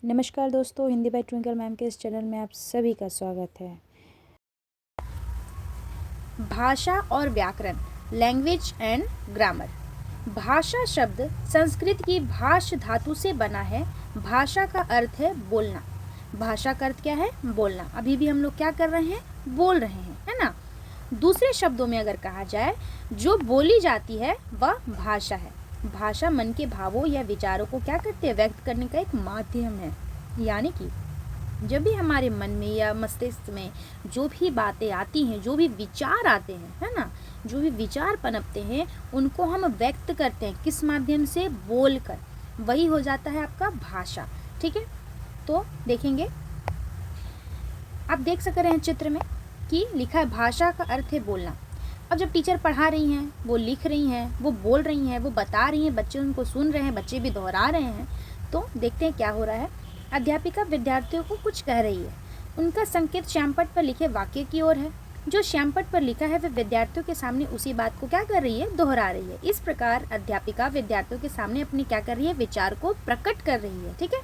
नमस्कार दोस्तों, Hindi bye twinkle ma'am के इस चैनल में आप सभी का स्वागत है। भाषा और व्याकरण, लैंग्वेज एंड ग्रामर। भाषा शब्द संस्कृत की भाष धातु से बना है। भाषा का अर्थ है बोलना। भाषा का अर्थ क्या है? बोलना। अभी भी हम लोग क्या कर रहे हैं? बोल रहे हैं, है ना। दूसरे शब्दों में अगर कहा जाए, जो बोली जाती है वह भाषा है। भाषा मन के भावों या विचारों को क्या करते हैं? व्यक्त करने का एक माध्यम है। यानी कि जब भी हमारे मन में या मस्तिष्क में जो भी बातें आती हैं, जो भी विचार आते हैं, है ना, जो भी विचार पनपते हैं, उनको हम व्यक्त करते हैं किस माध्यम से? बोलकर। वही हो जाता है आपका भाषा। ठीक है, तो देखेंगे, आप देख सक रहे हैं चित्र में कि लिखा है भाषा का अर्थ है बोलना। अब जब टीचर पढ़ा रही हैं, वो लिख रही हैं, वो बोल रही हैं, वो बता रही हैं, बच्चे उनको सुन रहे हैं, बच्चे भी दोहरा रहे हैं, तो देखते हैं क्या हो रहा है। अध्यापिका विद्यार्थियों को कुछ कह रही है। उनका संकेत श्यामपट्ट पर लिखे वाक्य की ओर है। जो श्यामपट्ट पर लिखा है वह विद्यार्थियों के सामने उसी बात को क्या कर रही है? दोहरा रही है। इस प्रकार अध्यापिका विद्यार्थियों के सामने अपनी क्या कर रही है? विचार को प्रकट कर रही है। ठीक है,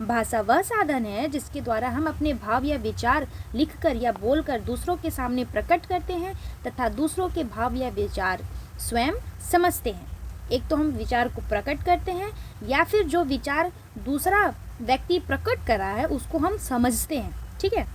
भाषा वह साधन है जिसके द्वारा हम अपने भाव या विचार लिखकर या बोलकर दूसरों के सामने प्रकट करते हैं तथा दूसरों के भाव या विचार स्वयं समझते हैं। एक तो हम विचार को प्रकट करते हैं, या फिर जो विचार दूसरा व्यक्ति प्रकट कर रहा है उसको हम समझते हैं। ठीक है,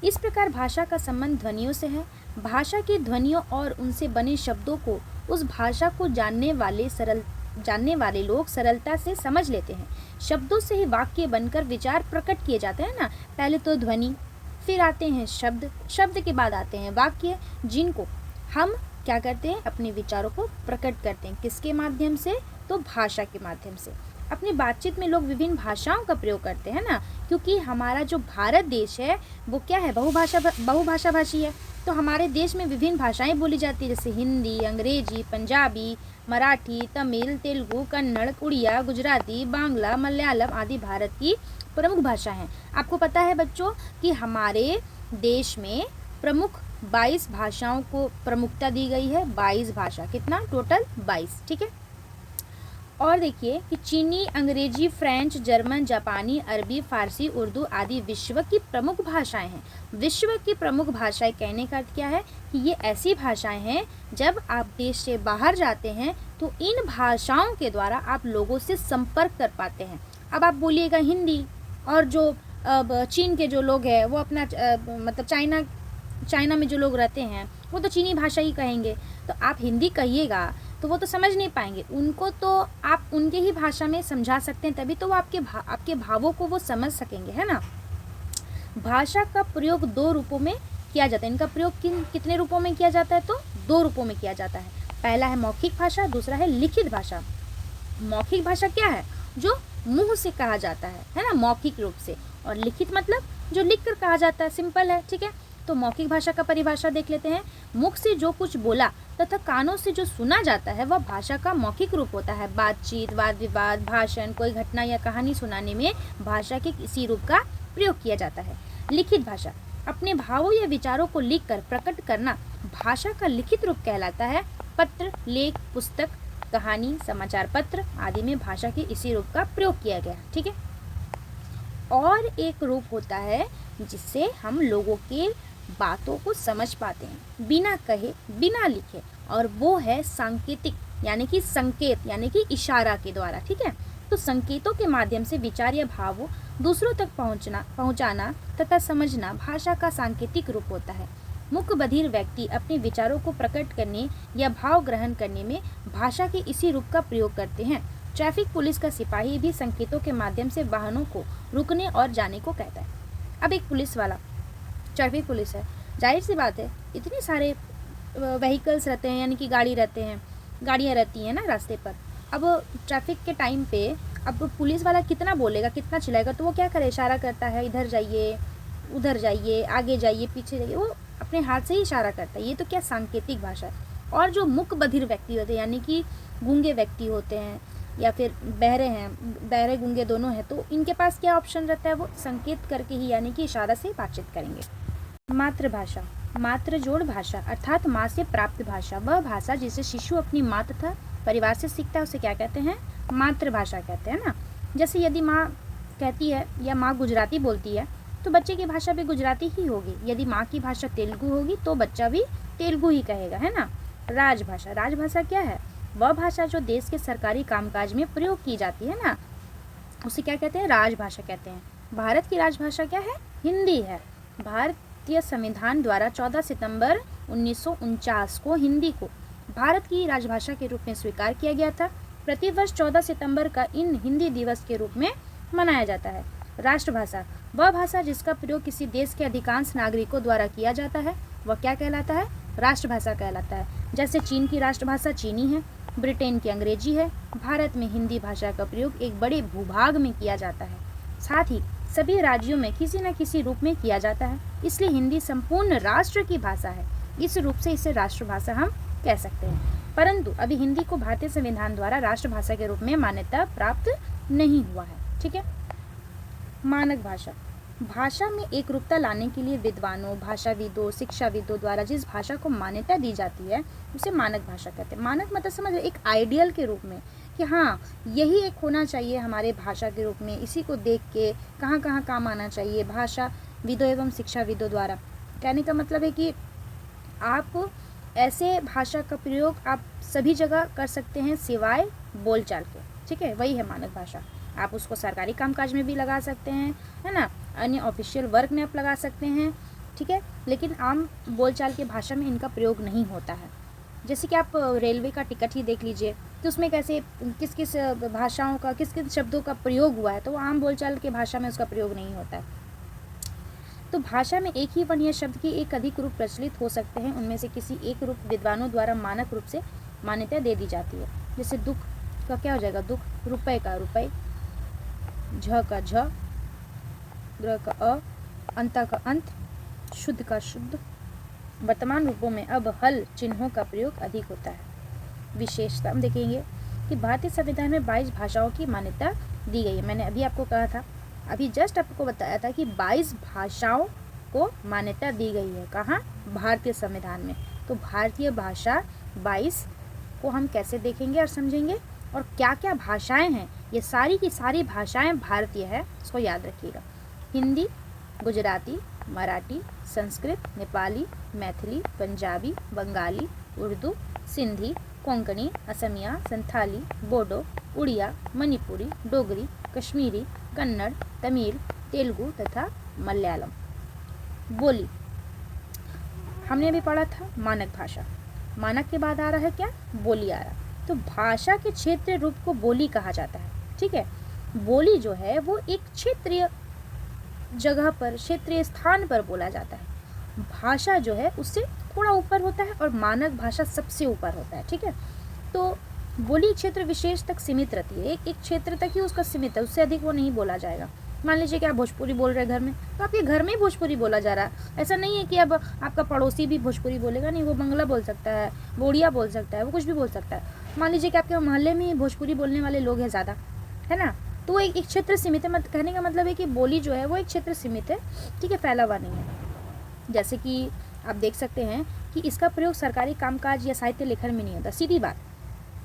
इस प्रकार भाषा का संबंध ध्वनियों से है। भाषा की ध्वनियों और उनसे बने शब्दों को उस भाषा को जानने वाले लोग सरलता से समझ लेते हैं। शब्दों से ही वाक्य बनकर विचार प्रकट किए जाते हैं ना। पहले तो ध्वनि, फिर आते हैं शब्द, शब्द के बाद आते हैं वाक्य, जिनको हम क्या करते हैं? अपने विचारों को प्रकट करते हैं। किसके माध्यम से? तो भाषा के माध्यम से। अपनी बातचीत में लोग विभिन्न भाषाओं का प्रयोग करते हैं ना, क्योंकि हमारा जो भारत देश है वो क्या है? बहुभाषा भाषी है। तो हमारे देश में विभिन्न भाषाएं बोली जाती है, जैसे हिंदी, अंग्रेजी, पंजाबी, मराठी, तमिल, तेलुगु, कन्नड़, उड़िया, गुजराती, बांग्ला, मलयालम आदि भारत की प्रमुख भाषा हैं। आपको पता है बच्चों कि हमारे देश में प्रमुख 22 भाषाओं को प्रमुखता दी गई है। 22 भाषा, कितना? टोटल 22। ठीक है, और देखिए कि चीनी, अंग्रेजी, फ्रेंच, जर्मन, जापानी, अरबी, फारसी, उर्दू आदि विश्व की प्रमुख भाषाएं हैं। विश्व की प्रमुख भाषाएं कहने का अर्थ क्या है? कि ये ऐसी भाषाएं हैं, जब आप देश से बाहर जाते हैं तो इन भाषाओं के द्वारा आप लोगों से संपर्क कर पाते हैं। अब आप बोलिएगा हिंदी, और जो अब चीन के जो लोग हैं वो अपना मतलब चाइना में जो लोग रहते हैं वो तो चीनी भाषा ही कहेंगे। तो आप हिंदी कहिएगा तो वो तो समझ नहीं पाएंगे। उनको तो आप उनके ही भाषा में समझा सकते हैं, तभी तो वो आपके भावों को वो समझ सकेंगे, है ना। भाषा का प्रयोग 2 रूपों में किया जाता है। इनका प्रयोग कितने रूपों में किया जाता है? तो 2 रूपों में किया जाता है। पहला है मौखिक भाषा, दूसरा है लिखित भाषा। मौखिक भाषा क्या है? जो मुंह से कहा जाता है ना, मौखिक रूप से। और लिखित मतलब जो लिख कर कहा जाता है, सिंपल है। ठीक है, तो मौखिक भाषा का परिभाषा देख लेते हैं। मुख से जो कुछ बोला तथा कानों से जो सुना जाता है वह भाषा का मौखिक रूप होता है। बातचीत, वाद विवाद, भाषण, कोई घटना या कहानी सुनाने में भाषा के किसी रूप का प्रयोग किया जाता है। लिखित भाषा, अपने भावों या विचारों को लिखकर प्रकट करना भाषा का लिखित रूप कहलाता है। पत्र, लेख, पुस्तक, कहानी, समाचार पत्र आदि में भाषा के इसी रूप का प्रयोग किया गया। ठीक है, और एक रूप होता है जिससे हम लोगों के बातों को समझ पाते हैं बिना कहे, बिना लिखे, और वो है सांकेतिक, यानी कि संकेत, यानी कि इशारा के द्वारा। ठीक है, तो संकेतों के माध्यम से विचार या भावों दूसरों तक पहुंचाना तथा समझना भाषा का सांकेतिक रूप होता है। मुख बधिर व्यक्ति अपने विचारों को प्रकट करने या भाव ग्रहण करने में भाषा के इसी रूप का प्रयोग करते हैं। ट्रैफिक पुलिस का सिपाही भी संकेतों के माध्यम से वाहनों को रुकने और जाने को कहता है। अब एक पुलिस वाला, ट्रैफिक पुलिस है, जाहिर सी बात है इतने सारे व्हीकल्स रहते हैं, यानी कि गाड़ियाँ रहती हैं ना रास्ते पर। अब ट्रैफिक के टाइम पे अब पुलिस वाला कितना बोलेगा, कितना चिल्लाएगा? तो वो क्या करे? इशारा करता है, इधर जाइए, उधर जाइए, आगे जाइए, पीछे जाइए, वो अपने हाथ से ही इशारा करता है। ये तो क्या सांकेतिक भाषा है। और जो मुख बधिर व्यक्ति होते हैं, यानी कि गूंगे व्यक्ति होते हैं या फिर बहरे गूंगे दोनों हैं, तो इनके पास क्या ऑप्शन रहता है? वो संकेत करके ही, यानी कि इशारा से बातचीत करेंगे। मातृभाषा, मातृ जोड़ भाषा अर्थात माँ से प्राप्त भाषा। वह भाषा जिसे शिशु अपनी माँ तथा परिवार से सीखता है उसे क्या कहते हैं? मातृभाषा कहते हैं ना। जैसे यदि माँ कहती है या माँ गुजराती बोलती है तो बच्चे की भाषा भी गुजराती ही होगी। यदि माँ की भाषा तेलुगु होगी तो बच्चा भी तेलुगु ही कहेगा, है ना। राजभाषा, राजभाषा क्या है? वह भाषा जो देश के सरकारी कामकाज में प्रयोग की जाती है ना, उसे क्या कहते हैं? राजभाषा कहते हैं। भारत की राजभाषा क्या है? हिंदी है। भारतीय संविधान द्वारा 14 सितंबर 1949 को हिंदी को भारत की राजभाषा के रूप में स्वीकार किया गया था। प्रतिवर्ष 14 सितंबर का इन हिंदी दिवस के रूप में मनाया जाता है। राष्ट्रभाषा, वह भाषा जिसका प्रयोग किसी देश के अधिकांश नागरिकों द्वारा किया जाता है, वह क्या कहलाता है? राष्ट्रभाषा कहलाता है। जैसे चीन की राष्ट्रभाषा चीनी है, ब्रिटेन की अंग्रेजी है। भारत में हिंदी भाषा का प्रयोग एक बड़े भूभाग में किया जाता है, साथ ही सभी राज्यों में किसी न किसी रूप में किया जाता है। इसलिए हिंदी संपूर्ण राष्ट्र की भाषा है। इस रूप से इसे राष्ट्रभाषा हम कह सकते हैं। परंतु अभी हिंदी को भारतीय संविधान द्वारा राष्ट्रभाषा के रूप में मान्यता प्राप्त नहीं हुआ है। ठीक है। मानक भाषा, भाषा में एक रूपता लाने के लिए विद्वानों, भाषाविदों, शिक्षाविदों द्वारा जिस भाषा को मान्यता दी जाती है उसे मानक भाषा कहते हैं। मानक मतलब समझ एक आइडियल के रूप में कि हाँ यही एक होना चाहिए हमारे भाषा के रूप में, इसी को देख के कहाँ कहाँ काम आना चाहिए। भाषाविदों एवं शिक्षाविदों द्वारा कहने का मतलब है कि आप ऐसे भाषा का प्रयोग आप सभी जगह कर सकते हैं सिवाय बोलचाल के। ठीक है, वही है मानक भाषा। आप उसको सरकारी कामकाज में भी लगा सकते हैं, है ना, अन्य ऑफिशियल वर्क में आप लगा सकते हैं। ठीक है, लेकिन आम बोलचाल की भाषा में इनका प्रयोग नहीं होता है। जैसे कि आप रेलवे का टिकट ही देख लीजिए तो उसमें कैसे किस किस भाषाओं का किस किस शब्दों का प्रयोग हुआ है, तो आम बोलचाल की भाषा में उसका प्रयोग नहीं होता है। तो भाषा में एक ही वर्णीय शब्द के एक अधिक रूप प्रचलित हो सकते हैं। उनमें से किसी एक रूप विद्वानों द्वारा मानक रूप से मान्यता दे दी जाती है। जैसे दुख का क्या हो जाएगा? दुख। रुपए का रुपए, झ का झ, ग्र का अ, अंत का अंत, शुद्ध का शुद्ध। वर्तमान रूपों में अब हल चिन्हों का प्रयोग अधिक होता है। विशेषता हम देखेंगे कि भारतीय संविधान में 22 भाषाओं की मान्यता दी गई है। मैंने अभी आपको कहा था, अभी जस्ट आपको बताया था कि 22 भाषाओं को मान्यता दी गई है। कहाँ? भारतीय संविधान में। तो भारतीय भाषा 22 को हम कैसे देखेंगे और समझेंगे, और क्या क्या भाषाएं हैं, ये सारी की सारी भाषाएं भारतीय है, इसको याद रखिएगा। हिंदी, गुजराती, मराठी, संस्कृत, नेपाली, मैथिली, पंजाबी, बंगाली, उर्दू, सिंधी, कोंकणी, असमिया, संथाली, बोडो, उड़िया, मणिपुरी, डोगरी, कश्मीरी, कन्नड़, तमिल, तेलुगु तथा मलयालम। बोली हमने अभी पढ़ा था मानक भाषा। मानक के बाद आ रहा है क्या? बोली आ रहा। तो भाषा के क्षेत्रीय रूप को बोली कहा जाता है। ठीक है, बोली जो है वो एक क्षेत्रीय जगह पर, क्षेत्रीय स्थान पर बोला जाता है। भाषा जो है उससे थोड़ा ऊपर होता है और मानक भाषा सबसे ऊपर होता है। ठीक है, तो बोली क्षेत्र विशेष तक सीमित रहती है, एक क्षेत्र तक ही उसका सीमित है, उससे अधिक वो नहीं बोला जाएगा। मान लीजिए कि आप भोजपुरी बोल रहे हैं घर में, तो आपके घर में ही भोजपुरी बोला जा रहा है। ऐसा नहीं है कि अब आपका पड़ोसी भी भोजपुरी बोलेगा, नहीं, वो बंगला बोल सकता है, बोड़िया बोल सकता है, वो कुछ भी बोल सकता है। मान लीजिए कि आपके मोहल्ले में भोजपुरी बोलने वाले लोग हैं ज़्यादा, है ना, तो एक क्षेत्र सीमित है। कहने का मतलब है कि बोली जो है वो एक क्षेत्र सीमित है। ठीक है, फैला हुआ नहीं है। जैसे कि आप देख सकते हैं कि इसका प्रयोग सरकारी कामकाज या साहित्य लेखन में नहीं होता। सीधी बात,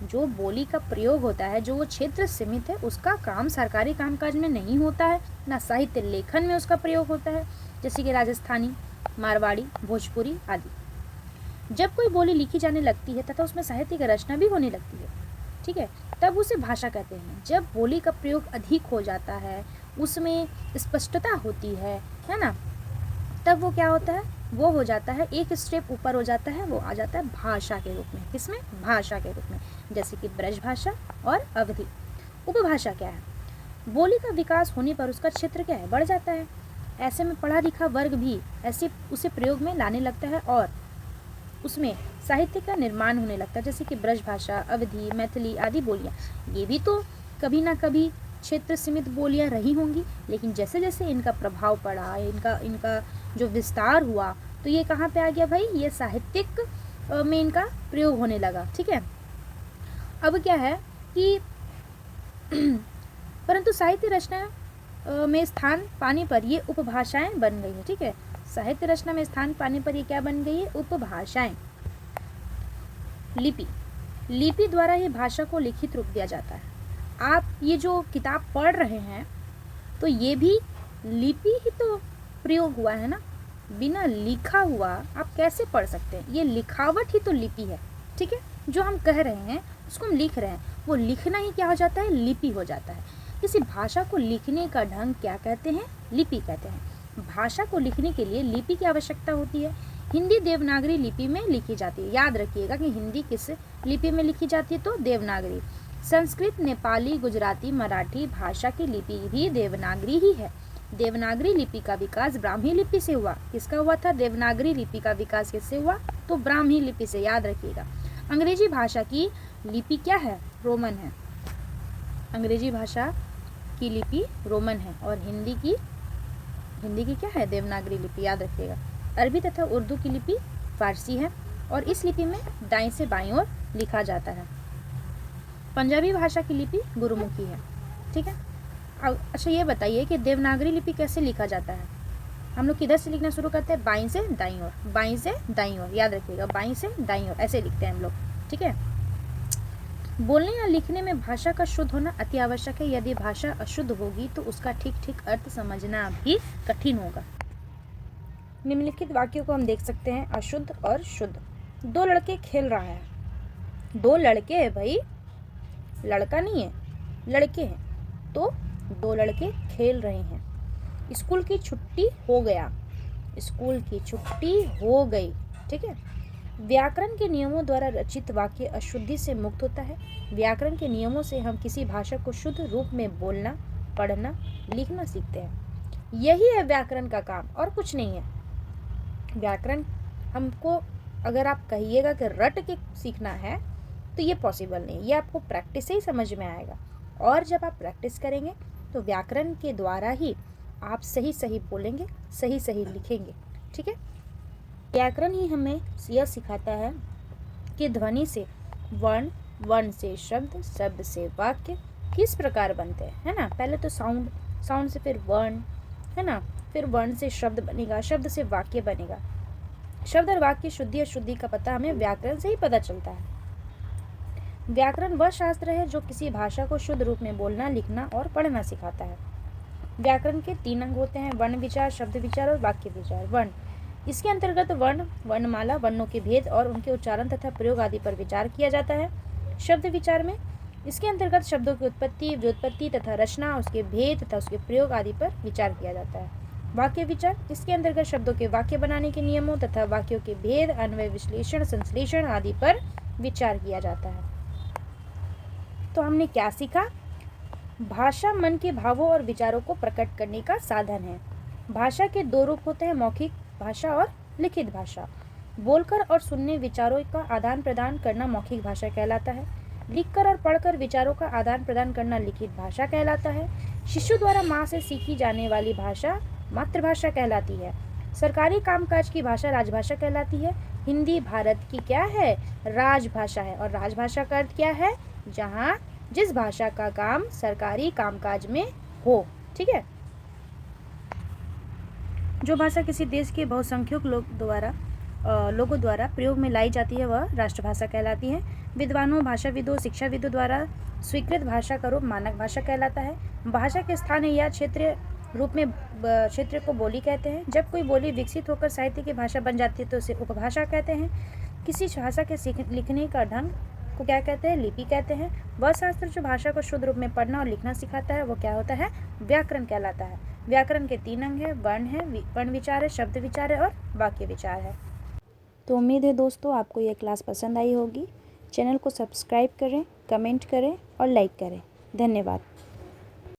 जो बोली का प्रयोग होता है, जो वो क्षेत्र सीमित है, उसका काम सरकारी कामकाज में नहीं होता है, ना साहित्य लेखन में उसका प्रयोग होता है। जैसे कि राजस्थानी, मारवाड़ी, भोजपुरी आदि। जब कोई बोली लिखी जाने लगती है तथा उसमें साहित्य की रचना भी होने लगती है, ठीक है, तब उसे भाषा कहते हैं। जब बोली का प्रयोग अधिक हो जाता है, उसमें स्पष्टता होती है ना, तब वो क्या होता है? वो हो जाता है एक स्टेप ऊपर हो जाता है, वो आ जाता है भाषा के रूप में। किसमें? भाषा के रूप में। जैसे कि ब्रज भाषा और अवधि। उपभाषा क्या है? बोली का विकास होने पर उसका क्षेत्र क्या है? बढ़ जाता है। ऐसे में पढ़ा लिखा वर्ग भी ऐसे उसे प्रयोग में लाने लगता है और उसमें साहित्य का निर्माण होने लगता है। जैसे कि ब्रज भाषा, अवधि, मैथिली आदि बोलियाँ, ये भी तो कभी ना कभी क्षेत्र सीमित बोलियाँ रही होंगी, लेकिन जैसे जैसे इनका प्रभाव पड़ा, इनका जो विस्तार हुआ, तो ये कहाँ पे आ गया भाई? ये साहित्यिक में इनका प्रयोग होने लगा। ठीक है, अब क्या है कि परंतु साहित्य रचना में स्थान पाने पर ये उपभाषाएं बन गई है। ठीक है, साहित्य रचना में स्थान पाने पर ये क्या बन गई है? उपभाषाएं। लिपि, लिपि द्वारा ही भाषा को लिखित रूप दिया जाता है। आप ये जो किताब पढ़ रहे हैं तो ये भी लिपि ही तो प्रयोग हुआ है ना। बिना लिखा हुआ आप कैसे पढ़ सकते हैं? ये लिखावट ही तो लिपि है, ठीक है। जो हम कह रहे हैं उसको हम लिख रहे हैं, वो लिखना ही क्या हो जाता है? लिपि हो जाता है। किसी भाषा को लिखने का ढंग क्या कहते हैं? लिपि कहते हैं। भाषा को लिखने के लिए लिपि की आवश्यकता होती है। हिंदी देवनागरी लिपि में लिखी जाती है। याद रखिएगा कि हिंदी किस लिपि में लिखी जाती है? तो देवनागरी। संस्कृत, नेपाली, गुजराती, मराठी भाषा की लिपि भी देवनागरी ही है। देवनागरी लिपि का विकास ब्राह्मी लिपि से हुआ। किसका हुआ था? देवनागरी लिपि का विकास किससे हुआ? तो ब्राह्मी लिपि से। याद रखिएगा। अंग्रेजी भाषा की लिपि क्या है? रोमन है। अंग्रेजी भाषा की लिपि रोमन है और हिंदी की क्या है? देवनागरी लिपि। याद रखिएगा। अरबी तथा उर्दू की लिपि फारसी है और इस लिपि में दाएं से बाईं ओर लिखा जाता है। पंजाबी भाषा की लिपि गुरुमुखी है, ठीक है। अच्छा ये बताइए कि देवनागरी लिपि कैसे लिखा जाता है? हम लोग किधर से लिखना शुरू करते हैं? बाईं से दाईं ओर, बाईं से दाईं ओर। याद रखिएगा, बाईं से दाईं ओर ऐसे लिखते हैं हम लोग, ठीक है। बोलने या लिखने में भाषा का शुद्ध होना अति आवश्यक है। यदि भाषा अशुद्ध होगी तो उसका ठीक ठीक अर्थ समझना भी कठिन होगा। निम्नलिखित वाक्यों को हम देख सकते हैं, अशुद्ध और शुद्ध। दो लड़के खेल रहा है। दो लड़के हैं भाई, लड़का नहीं है, लड़के हैं। तो दो लड़के खेल रहे हैं। स्कूल की छुट्टी हो गया। स्कूल की छुट्टी हो गई, ठीक है। व्याकरण के नियमों द्वारा रचित वाक्य अशुद्धि से मुक्त होता है। व्याकरण के नियमों से हम किसी भाषा को शुद्ध रूप में बोलना, पढ़ना, लिखना सीखते हैं। यही है व्याकरण का काम और कुछ नहीं है। व्याकरण हमको अगर आप कहिएगा कि रट के सीखना है तो ये पॉसिबल नहीं। ये आपको प्रैक्टिस से ही समझ में आएगा और जब आप प्रैक्टिस करेंगे तो व्याकरण के द्वारा ही आप सही सही बोलेंगे, सही सही लिखेंगे, ठीक है। व्याकरण ही हमें यह सिखाता है कि ध्वनि से वर्ण, वर्ण से शब्द, शब्द से वाक्य किस प्रकार बनते हैं, है ना। पहले तो साउंड, साउंड से फिर वर्ण, है ना, फिर वर्ण से शब्द बनेगा, शब्द से वाक्य बनेगा। शब्द और वाक्य शुद्धि अशुद्धि का पता हमें व्याकरण से ही पता चलता है। व्याकरण वह शास्त्र है जो किसी भाषा को शुद्ध रूप में बोलना, लिखना और पढ़ना सिखाता है। व्याकरण के 3 अंग होते हैं, वर्ण विचार, शब्द विचार और वाक्य विचार। वर्ण, इसके अंतर्गत वर्ण, वर्णमाला, वर्णों के भेद और उनके उच्चारण तथा प्रयोग आदि पर विचार किया जाता है। शब्द विचार में इसके अंतर्गत शब्दों की उत्पत्ति, व्युत्पत्ति तथा रचना, उसके भेद तथा उसके प्रयोग आदि पर विचार किया जाता है। वाक्य विचार, इसके अंतर्गत शब्दों के वाक्य बनाने के नियमों तथा वाक्यों के भेद, अन्वय, विश्लेषण, संश्लेषण आदि पर विचार किया जाता है। तो हमने क्या सीखा? भाषा मन के भावों और विचारों को प्रकट करने का साधन है। भाषा के 2 रूप होते हैं, मौखिक भाषा और लिखित भाषा। बोलकर और सुनने विचारों का आदान प्रदान करना मौखिक भाषा कहलाता है। लिखकर और पढ़कर विचारों का आदान प्रदान करना लिखित भाषा कहलाता है। शिशु द्वारा माँ से सीखी जाने वाली भाषा मातृभाषा कहलाती है। सरकारी कामकाज की भाषा राजभाषा कहलाती है। हिंदी भारत की क्या है? राजभाषा है। और राजभाषा का अर्थ क्या है? जहाँ जिस भाषा का काम सरकारी कामकाज में हो, ठीक है। जो भाषा किसी देश के बहुसंख्यक लोगों द्वारा प्रयोग में लाई जाती है वह राष्ट्रभाषा कहलाती है। विद्वानों, भाषाविदों, शिक्षाविदों द्वारा स्वीकृत भाषा का रूप मानक भाषा कहलाता है। भाषा के स्थानीय या क्षेत्रीय रूप में क्षेत्र को बोली कहते हैं। जब कोई बोली विकसित होकर साहित्य की भाषा बन जाती है तो उसे उपभाषा कहते हैं। किसी भाषा के लिखने का ढंग को क्या कहते हैं? लिपि कहते हैं। वह शास्त्र जो भाषा को शुद्ध रूप में पढ़ना और लिखना सिखाता है वो क्या होता है? व्याकरण कहलाता है। व्याकरण के 3 अंग है, वर्ण है, वर्ण विचार है, शब्द विचार है और वाक्य विचार है। तो उम्मीद है दोस्तों आपको यह क्लास पसंद आई होगी। चैनल को सब्सक्राइब करें, कमेंट करें और लाइक करें। धन्यवाद।